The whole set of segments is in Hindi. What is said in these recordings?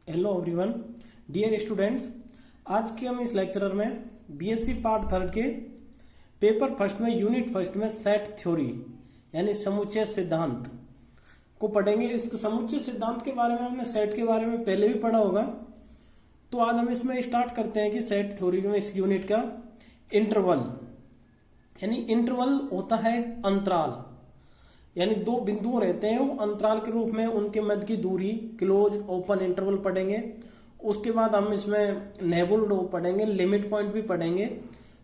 Hello everyone, dear students. आज के हम इस लेक्चर में बीएससी पार्ट थर्ड के पेपर फर्स्ट में यूनिट फर्स्ट में सेट थ्योरी यानी समुच्चय सिद्धांत को पढ़ेंगे। इस समुच्चय सिद्धांत के बारे में हमने सेट के बारे में पहले भी पढ़ा होगा, तो आज हम इसमें स्टार्ट करते हैं कि सेट थ्योरी में इस यूनिट का इंटरवल यानी इंटरवल होता है अंतराल, यानी दो बिंदु रहते हैं वो अंतराल के रूप में, उनके मध्य की दूरी क्लोज ओपन इंटरवल पढ़ेंगे। उसके बाद हम इसमें नेबुल्ड पढ़ेंगे, लिमिट पॉइंट भी पढ़ेंगे।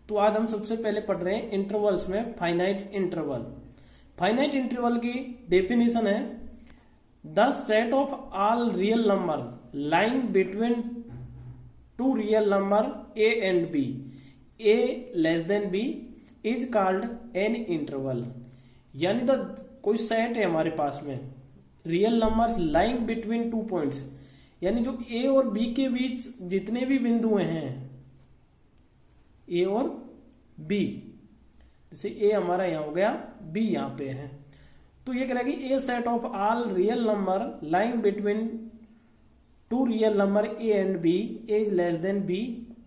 तो आज हम सबसे पहले पढ़ रहे हैं इंटरवल्स में फाइनाइट इंटरवल। फाइनाइट इंटरवल की डेफिनेशन है the set of all real number lying between two real number A and B, A less than B is called an interval. यानी कोई सेट है हमारे पास में real numbers lying between two points, यानी जो ए और बी के बीच जितने भी बिंदु हैं, ए और बी, जैसे ए हमारा यहां हो गया, बी यहां पे है, तो ये कह रहा है कि a set of all real number lying between two real number A and b is less than B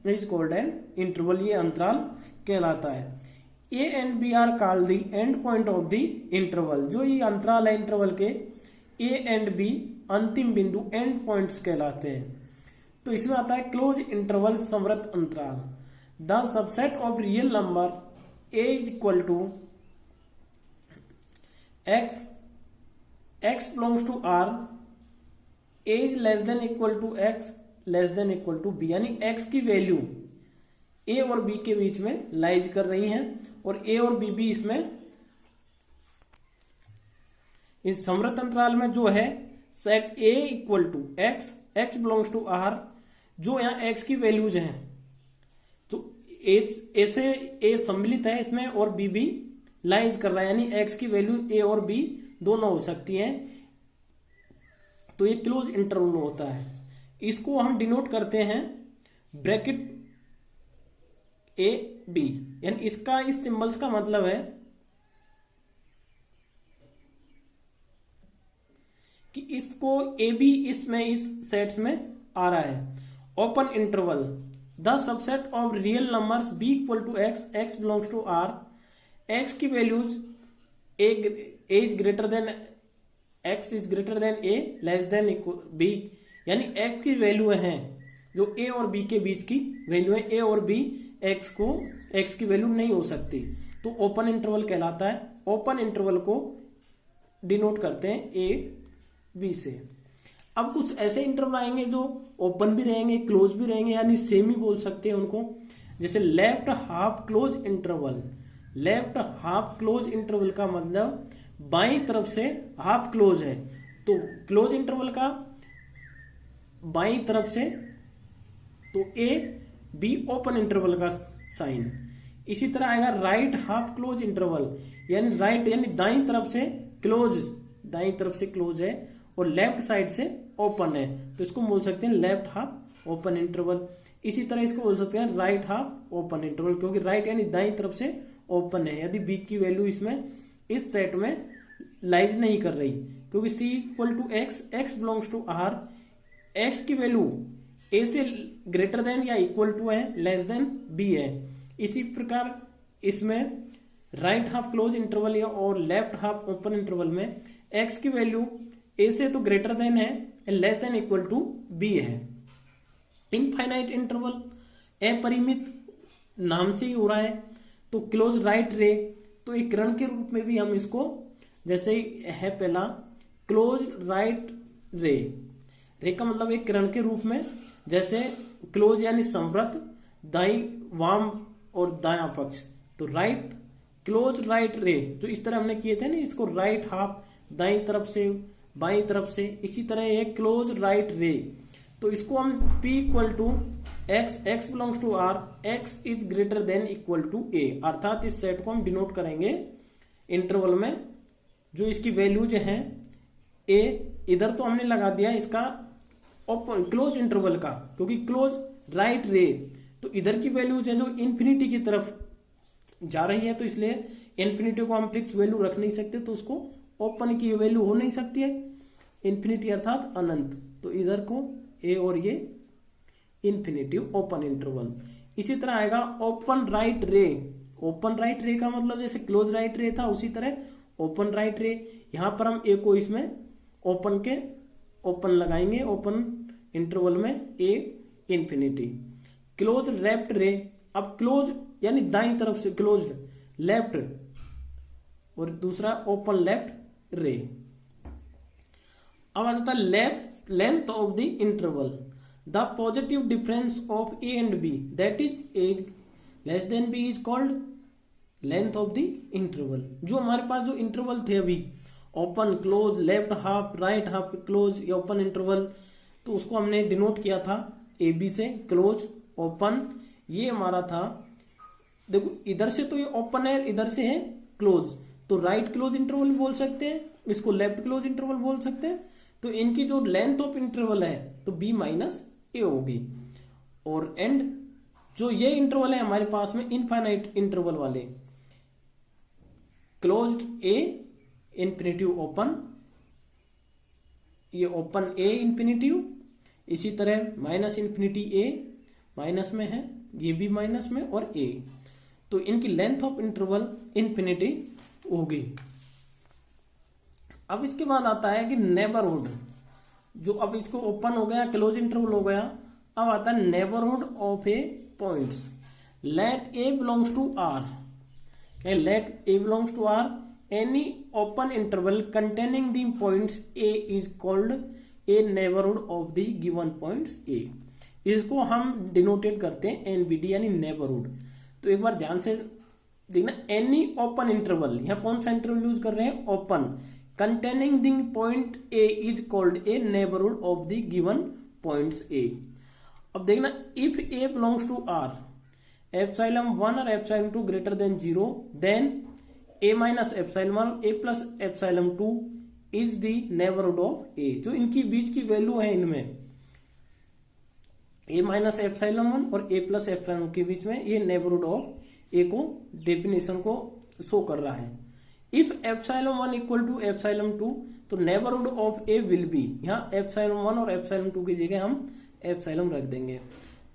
is called an interval. ये अंतराल कहलाता है। A and b are called the end point of the interval. जो ये अंतराल है इंटरवल के, ए एंड बी अंतिम बिंदु एंड पॉइंट्स कहलाते हैं। तो इसमें आता है क्लोज इंटरवल संवृत अंतराल। The subset of real number A is equal to x, x belongs to R, A is less than equal to X less than equal to B, यानी एक्स की वैल्यू ए और बी के बीच में लाइज कर रही हैं और ए और बी भी इसमें इस संवृत अंतराल में जो है set A equal to x, x belongs to R, जो यहां एक्स की वैल्यूज हैं, तो ए से ए सम्मिलित है इसमें और बी भी लाइज कर रहा है, यानी एक्स की वैल्यू ए और बी दोनों हो सकती हैं। तो ये क्लोज इंटरवल होता है। इसको हम डिनोट करते हैं ब्रैकेट ए बी, यानी इसका इस सिंबल्स का मतलब है कि इसको ए बी इसमें इस सेट्स में आ रहा है। Open interval the subset of real numbers b equal to x, x belongs to r, x की वैल्यूज a is greater than x is greater than a less than b, यानी एक्स की वैल्यू है जो ए और बी के बीच की वैल्यू है, ए और बी एक्स की वैल्यू नहीं हो सकती, तो ओपन इंटरवल कहलाता है। ओपन इंटरवल को डिनोट करते हैं ए बी से। अब कुछ ऐसे इंटरवल आएंगे जो ओपन भी रहेंगे क्लोज भी रहेंगे, यानी सेम ही बोल सकते हैं उनको, जैसे left half close interval. Left half close interval का मतलब बाईं तरफ से हाफ क्लोज है, तो क्लोज इंटरवल का बाईं तरफ से तो ए बी ओपन इंटरवल का साइन। इसी तरह आएगा राइट हाफ क्लोज इंटरवल, यानी राइट यानी दाईं तरफ से क्लोज, दाईं तरफ से क्लोज है और लेफ्ट साइड से ओपन है, तो इसको बोल सकते हैं लेफ्ट हाफ ओपन इंटरवल। इसी तरह इसको बोल सकते हैं राइट हाफ ओपन इंटरवल, क्योंकि राइट यानी दाईं तरफ से ओपन है, यदि बी की वैल्यू इसमें इस सेट में लाइज नहीं कर रही, क्योंकि c equal to x, x belongs to r, x की वैल्यू ए से ग्रेटर देन या इक्वल टू है, लेस देन बी है। इसी प्रकार इसमें राइट हाफ क्लोज इंटरवल और लेफ्ट हाफ ओपन इंटरवल में एक्स की वैल्यू ए से तो ग्रेटर देन है, less than equal to b है। इनफाइनाइट इंटरवल अपरिमित नाम से ही हो रहा है, तो क्लोज राइट रे, तो एक किरण के रूप में भी हम इसको, जैसे है पहला क्लोज राइट रे, रे का मतलब एक किरण के रूप में, जैसे क्लोज यानी संवृत, दाई वाम और दाया पक्ष, तो राइट क्लोज राइट रे जो इस तरह हमने किए थे ना, इसको राइट हाफ दाई तरफ से बाई तरफ से, इसी तरह ये क्लोज राइट रे, तो इसको हम P equal to x, x belongs to r, x is greater than equal to a, अर्थात इस सेट को हम डिनोट करेंगे इंटरवल में जो इसकी वैल्यूज हैं ए, इधर तो हमने लगा दिया इसका ओपन क्लोज इंटरवल का, क्योंकि क्लोज राइट रे, तो इधर की वैल्यूज है जो इन्फिनिटी की तरफ जा रही है, तो इसलिए इन्फिनिटी को हम फिक्स वैल्यू रख नहीं सकते, तो उसको ओपन की वैल्यू हो नहीं सकती है इन्फिनिटी अर्थात अनंत, तो इधर को ए और ये इन्फिनेटिव ओपन इंटरवल। इसी तरह आएगा ओपन राइट रे। ओपन राइट रे का मतलब जैसे क्लोज राइट रे था उसी तरह ओपन राइट रे। यहां पर हम ए को इसमें ओपन लगाएंगे, ओपन इंटरवल में ए इन्फिनिटी। क्लोज लेफ्ट रे, अब क्लोज यानी दाईं तरफ से क्लोज लेफ्ट, और दूसरा ओपन लेफ्ट रे। अब आ जाता है length of the interval. The positive difference of A and B that is less than B is called length of the interval. जो हमारे पास जो इंटरवल थे अभी open close left half right half close या ओपन इंटरवल, तो उसको हमने डिनोट किया था ए बी से, क्लोज ओपन। ये हमारा था, देखो इधर से तो ये ओपन है, इधर से है क्लोज, तो राइट क्लोज इंटरवल बोल सकते हैं, इसको लेफ्ट क्लोज इंटरवल बोल सकते हैं। तो इनकी जो लेंथ ऑफ इंटरवल है तो बी माइनस ए होगी। और एंड जो ये इंटरवल है हमारे पास में इनफाइनाइट इंटरवल वाले, क्लोज्ड ए इन्फिनिटिव ओपन, ये ओपन ए इन्फिनिटिव, इसी तरह माइनस इन्फिनिटी ए माइनस में है, ये भी माइनस में और ए, तो इनकी लेंथ ऑफ इंटरवल इन्फिनिटी होगी। अब इसके बाद आता है कि नेबरहुड, जो अब इसको ओपन हो गया क्लोज इंटरवल हो गया, अब आता है neighbourhood of A points. Let A belongs to R, let A belongs to R, any open interval containing the points A is called a neighbourhood of the given points A. इसको हम डिनोटेड करते हैं एनबीडी यानी नेबरहुड। तो एक बार ध्यान से देखना, एनी ओपन इंटरवल, यहां कौन सा इंटरवल यूज कर रहे हैं, open, containing the point a is called a neighbourhood of the given points a. अब देखना, if a belongs to r, epsilon 1 और epsilon 2 greater than 0, then a minus epsilon 1 a plus epsilon 2 is the neighbourhood of a. जो इनकी बीच की वैल्यू है इनमें ए माइनस एप्सिलॉन 1 और ए प्लस एप्सिलॉन के बीच में, ये नेबरहुड ऑफ ए को डेफिनेशन को शो कर रहा है। If epsilon 1 equal to epsilon 2, तो neighbourhood of A will be, यहाँ एप्सिलॉन 1 और एप्सिलॉन 2 की जगह हम एप्सिलॉन रख देंगे।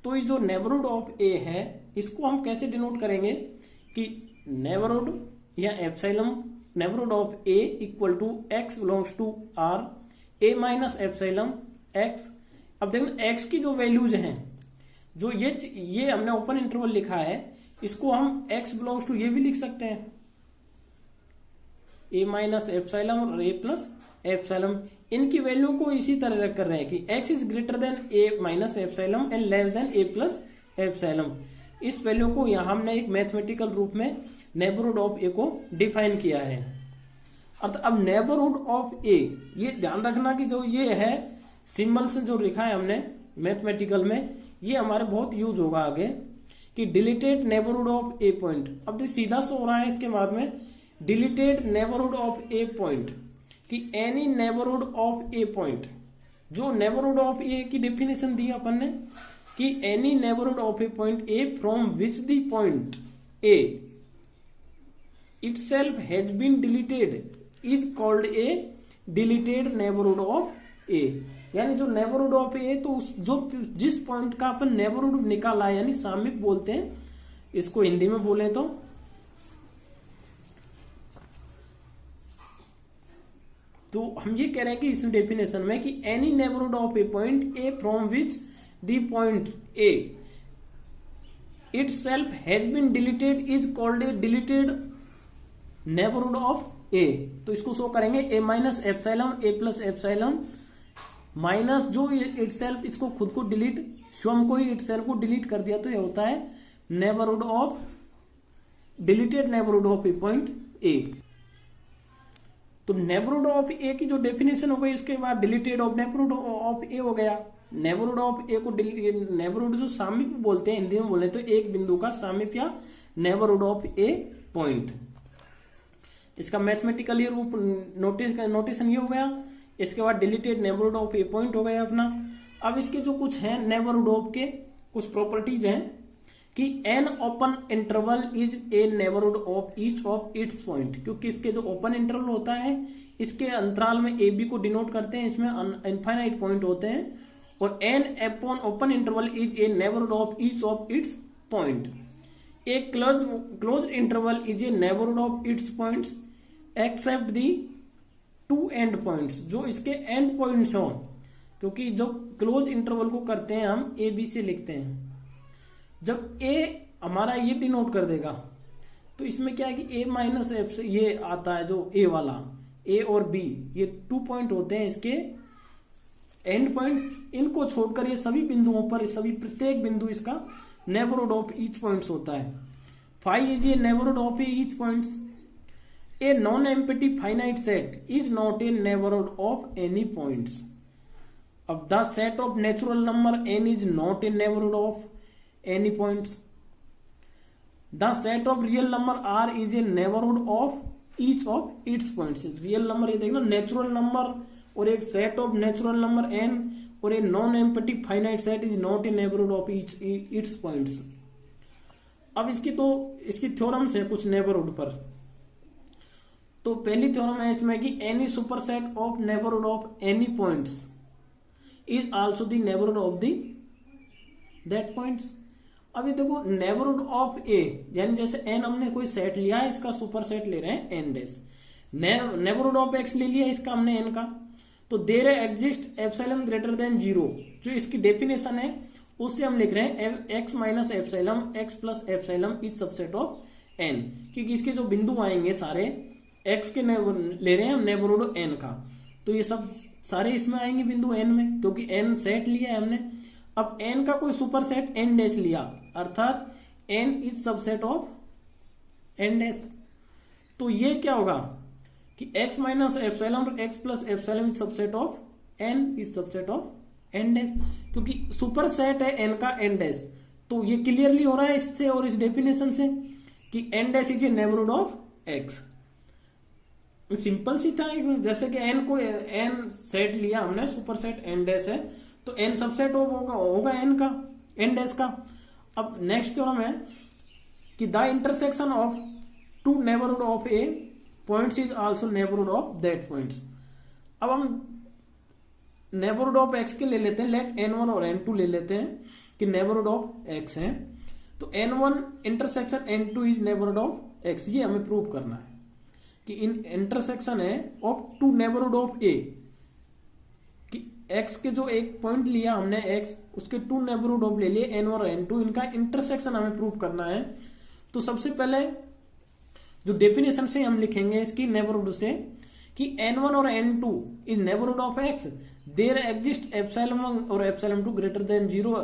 तो ये जो नेबरहुड ऑफ ए है इसको हम कैसे डिनोट करेंगे कि नेबरहुड या epsilon, neighbourhood of A equal to X belongs to R, A minus epsilon X. अब देखना एक्स की जो वैल्यूज हैं, जो ये हमने ओपन इंटरवल लिखा है, इसको हम एक्स बिलोंग्स टू ये भी लिख सकते हैं, ए माइनस एप्सिलॉन और ए प्लस एप्सिलॉन। इनकी वैल्यू को इसी तरह रख कर रहे हैं कि x is greater than a minus epsilon and less than A plus epsilon. इस वैल्यू को यहां हमने एक मैथमेटिकल रूप में नेबरहुड ऑफ ए को डिफाइन किया है। अब नेबरहुड ऑफ ए, ये ध्यान रखना कि जो ये है सिंबल्स जो लिखा है हमने मैथमेटिकल में, ये हमारे बहुत यूज होगा आगे, कि deleted neighbourhood of a point. अब सीधा सो हो रहा है इसके बाद में deleted neighbourhood of a point, कि any neighbourhood of a point. जो नेबरहुड ऑफ ए की डेफिनेशन दी अपन ने कि any neighbourhood of a point a from which the point a itself has been deleted is called a deleted neighborhood of a। यानी जो नेबरहुड ऑफ ए, तो जो जिस पॉइंट का अपन नेबरहुड निकाला है, यानी सामीप बोलते हैं इसको हिंदी में बोले तो हम ये कह रहे हैं कि इस डेफिनेशन में कि any neighbourhood of a point a from which the point a itself has been deleted is called a deleted neighbourhood of a. तो इसको शो करेंगे a minus epsilon a plus epsilon minus जो इटसेल्फ, इसको खुद को डिलीट, स्वयं को ही इटसेल्फ को डिलीट कर दिया, तो ये होता है neighbourhood of, deleted neighbourhood of a point ए। तो नेबरहुड ऑफ ए की जो डेफिनेशन हो गई, इसके बाद डिलीटेड ऑफ नेबरहुड ऑफ ए हो गया। नेबरहुड ऑफ ए को नेबरहुड जो सामीप बोलते हैं, हिंदी में बोले तो एक बिंदु का सामीप या नेबरहुड ऑफ ए पॉइंट। इसका मैथमेटिकली रूप नोटेशन ये हो गया। इसके बाद deleted neighbourhood of a point हो गया अपना। अब इसके जो कुछ है नेबरहुड ऑफ के कुछ प्रॉपर्टीज हैं कि an open interval is a neighbourhood of each of its point, क्योंकि इसके जो ओपन इंटरवल होता है इसके अंतराल में ए बी को डिनोट करते हैं, इसमें इनफाइनाइट पॉइंट होते हैं और n upon open interval is a neighbourhood of each of its point. A close interval is a neighbourhood of its points except the two end points, जो इसके एंड पॉइंट्स हों, क्योंकि जब क्लोज इंटरवल को करते हैं हम ए बी से लिखते हैं, जब ए हमारा ये डिनोट कर देगा तो इसमें क्या है कि ए माइनस एफ से ये आता है, जो ए वाला ए और बी ये 2 पॉइंट होते हैं इसके एंड पॉइंट्स, इनको छोड़कर ये सभी बिंदुओं पर सभी प्रत्येक बिंदु इसका नेबरहुड ऑफ ईच पॉइंट्स होता है। Five is a neighbourhood of each points. A non empty finite set is not a neighbourhood of any points. अब the set of natural number n is not a neighbourhood of any points. The set of real number r is a neighbourhood of each of its points. Real number ये देखना, नेचुरल नंबर और एक set of natural number n और a non empty finite set is not a neighbourhood of its points. अब इसकी थ्योरम्स है कुछ नेबरहुड पर। तो पहली थ्योरम है इसमें कि any super set of neighbourhood of any points is also the neighbourhood of the that points. अभी देखो नेबरहुड ऑफ ए, यानी जैसे एन हमने कोई सेट लिया है, इसका सुपर सेट ले रहे हैं N dash. Neighbourhood of X ले लिया इसका हमने एन का, तो there exist epsilon greater than 0, जो इसकी डेफिनेशन है उससे हम लिख रहे हैं X minus epsilon X plus epsilon is subset of N, क्योंकि इसके जो बिंदु आएंगे सारे एक्स के ले रहे हैं हम नेबरहुड एन का, तो ये सब सारे इसमें आएंगे बिंदु एन में, क्योंकि एन सेट लिया है हमने। अब एन का कोई सुपर सेट एन डैश लिया, अर्थात N is subset of N dash, तो ये क्या होगा कि एक्स माइनस एप्सिलॉन और X plus epsilon is subset of N is subset of N dash, क्योंकि सुपर सेट है एन का एन डैश। तो ये क्लियरली हो रहा है इससे और इस डेफिनेशन से कि n dash is a neighbourhood of x. Simple सी था, जैसे कि एन को एन सेट लिया हमने, सुपर सेट एन डैश है, तो एन सबसेट होगा एन का एन डैश का। अब नेक्स्ट थ्योरम है कि the intersection of two neighbourhood of A points is also neighbourhood of that points. अब हम नेबरहुड ऑफ एक्स के ले लेते हैं, लेट n1 और n2 ले लेते हैं कि नेबरहुड ऑफ एक्स है, तो n1 intersection n2 is neighbourhood of x, ये हमें प्रूव करना है कि इन इंटरसेक्शन है ऑफ टू नेबरहुड ऑफ ए, कि एक्स के जो एक पॉइंट लिया हमने एक्स, उसके टू नेबरहुड ऑफ ले लिए n1 और n2, इनका इंटरसेक्शन हमें प्रूव करना है। तो सबसे पहले जो डेफिनेशन से हम लिखेंगे इसकी नेबरहुड से कि n1 और n2 is neighbourhood of X, there exist epsilon और एप्सिलॉन 2 ग्रेटर देन 0,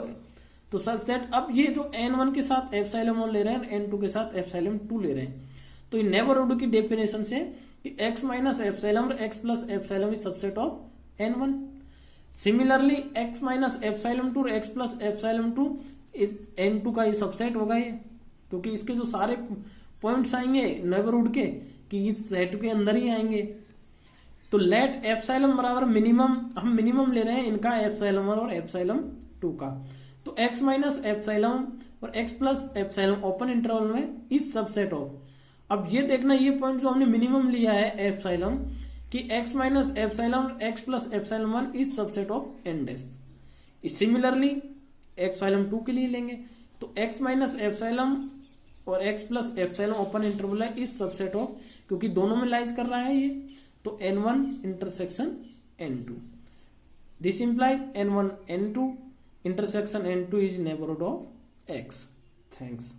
तो सच दैट अब ये जो n1 के साथ एप्सिलॉन ले रहे हैं, n2 के साथ एप्सिलॉन 2 ले रहे हैं, तो इन नेबरहुड की डेफिनेशन से कि x माइनस एप्सिलॉन और x plus epsilon is subset of n1। Similarly x minus epsilon 2 और x plus epsilon 2 is n2 का ही सबसेट होगा ये, क्योंकि इसके जो सारे पॉइंट्स आएंगे नेबरहुड के कि इस सेट के अंदर ही आएंगे। तो लेट एप्सिलॉन बराबर मिनिमम, हम मिनिमम ले रहे हैं इनका एप्सिलॉन और एप्सिलॉन 2 का, तो x माइनस एप्सिलॉन और x plus epsilon open interval में इज सबसेट ऑफ। अब ये देखना, ये पॉइंट जो हमने मिनिमम लिया है एप्सिलॉन कि x minus epsilon x plus epsilon 1 is subset of n dash. Similarly epsilon 2 के लिए लेंगे, तो x माइनस एप्सिलॉन और x plus epsilon open interval है इज सबसेट ऑफ, क्योंकि दोनों में लाइज कर रहा है ये, तो n1 intersection n2, this implies n1 n2 intersection n2 is neighbourhood of x। Thanks.